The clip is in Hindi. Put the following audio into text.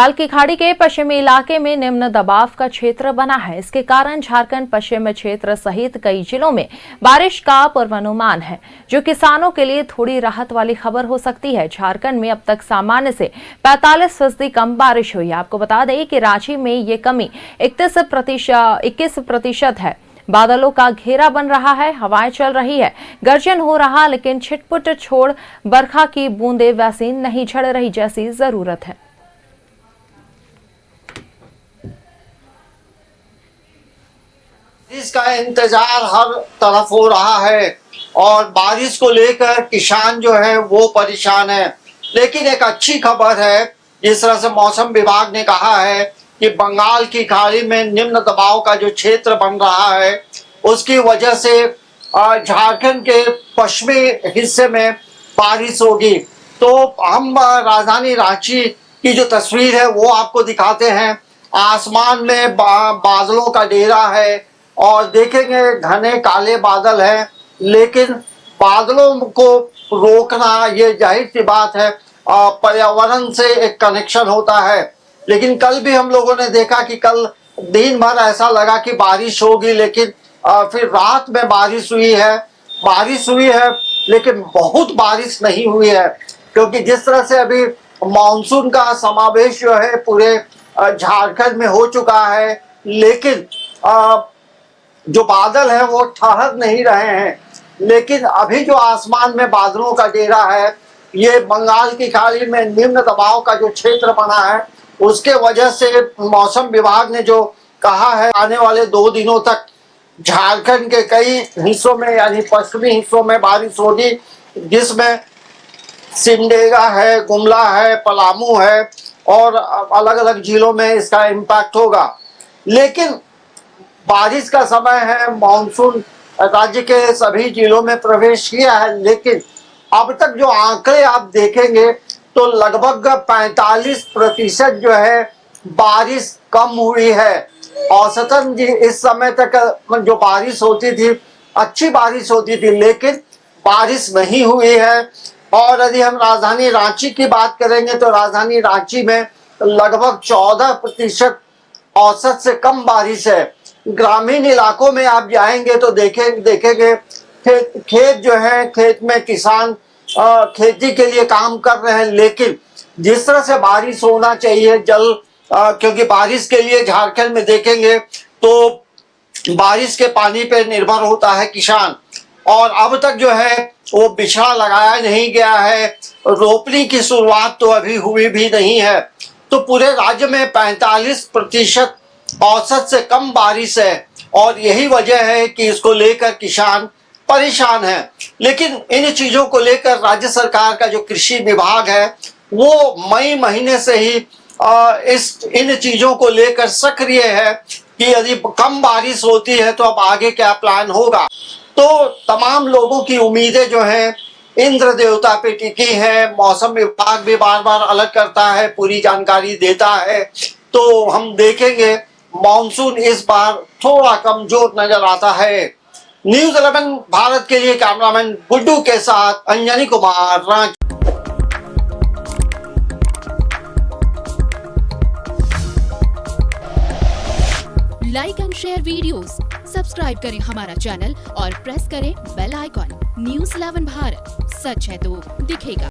बंगाल की खाड़ी के पश्चिमी इलाके में निम्न दबाव का क्षेत्र बना है। इसके कारण झारखंड पश्चिम क्षेत्र सहित कई जिलों में बारिश का पूर्वानुमान है, जो किसानों के लिए थोड़ी राहत वाली खबर हो सकती है। झारखंड में अब तक सामान्य से 45% कम बारिश हुई है। आपको बता दें कि रांची में ये कमी 21% है। बादलों का घेरा बन रहा है, हवाएं चल रही है, गर्जन हो रहा, लेकिन छिटपुट छोड़ बरखा की बूंदें वैसी नहीं झड़ रही जैसी जरूरत है। बारिश का इंतजार हर तरफ हो रहा है और बारिश को लेकर किसान जो है वो परेशान है। लेकिन एक अच्छी खबर है, जिस तरह से मौसम विभाग ने कहा है कि बंगाल की खाड़ी में निम्न दबाव का जो क्षेत्र बन रहा है, उसकी वजह से झारखंड के पश्चिमी हिस्से में बारिश होगी। तो हम राजधानी रांची की जो तस्वीर है वो आपको दिखाते हैं। आसमान में बादलों का डेरा है और देखेंगे घने काले बादल हैं, लेकिन बादलों को रोकना ये जाहिर सी बात है, पर्यावरण से एक कनेक्शन होता है। लेकिन कल भी हम लोगों ने देखा कि कल दिन भर ऐसा लगा कि बारिश होगी, लेकिन फिर रात में बारिश हुई है, लेकिन बहुत बारिश नहीं हुई है, क्योंकि जिस तरह से अभी मानसून का समावेश जो है पूरे झारखंड में हो चुका है, लेकिन जो बादल है वो ठहर नहीं रहे हैं। लेकिन अभी जो आसमान में बादलों का डेरा है, ये बंगाल की खाड़ी में निम्न दबाव का जो क्षेत्र बना है, उसके वजह से मौसम विभाग ने जो कहा है आने वाले 2 दिनों तक झारखंड के कई हिस्सों में यानी पश्चिमी हिस्सों में बारिश होगी, जिसमें सिमडेगा है, गुमला है, पलामू है और अलग अलग जिलों में इसका इम्पैक्ट होगा। लेकिन बारिश का समय है, मानसून राज्य के सभी जिलों में प्रवेश किया है, लेकिन अब तक जो आंकड़े आप देखेंगे तो लगभग 45% जो है बारिश कम हुई है। औसतन इस समय तक जो बारिश होती थी, अच्छी बारिश होती थी, लेकिन बारिश नहीं हुई है। और यदि हम राजधानी रांची की बात करेंगे तो राजधानी रांची में लगभग 14% औसत से कम बारिश है। ग्रामीण इलाकों में आप जाएंगे तो देखेंगे खेत जो है, खेत में किसान खेती के लिए काम कर रहे हैं, लेकिन जिस तरह से बारिश होना चाहिए क्योंकि बारिश के लिए झारखंड में देखेंगे तो बारिश के पानी पे निर्भर होता है किसान, और अब तक जो है वो बिछड़ा लगाया नहीं गया है, रोपनी की शुरुआत तो अभी हुई भी नहीं है। तो पूरे राज्य में 45% औसत से कम बारिश है और यही वजह है कि इसको लेकर किसान परेशान है। लेकिन इन चीजों को लेकर राज्य सरकार का जो कृषि विभाग है वो मई महीने से ही इन चीजों को लेकर सक्रिय है कि यदि कम बारिश होती है तो अब आगे क्या प्लान होगा। तो तमाम लोगों की उम्मीदें जो हैं इंद्र देवता पे टिकी है। मौसम विभाग भी बार बार अलर्ट करता है, पूरी जानकारी देता है। तो हम देखेंगे मानसून इस बार थोड़ा कमजोर नजर आता है। न्यूज़ 11 भारत के लिए कैमरामैन गुड्डू के साथ Anjani Kumar, Ranchi. Like and share videos, subscribe करें हमारा चैनल और प्रेस करें बेल आइकॉन। न्यूज़ 11 भारत, सच है तो दिखेगा।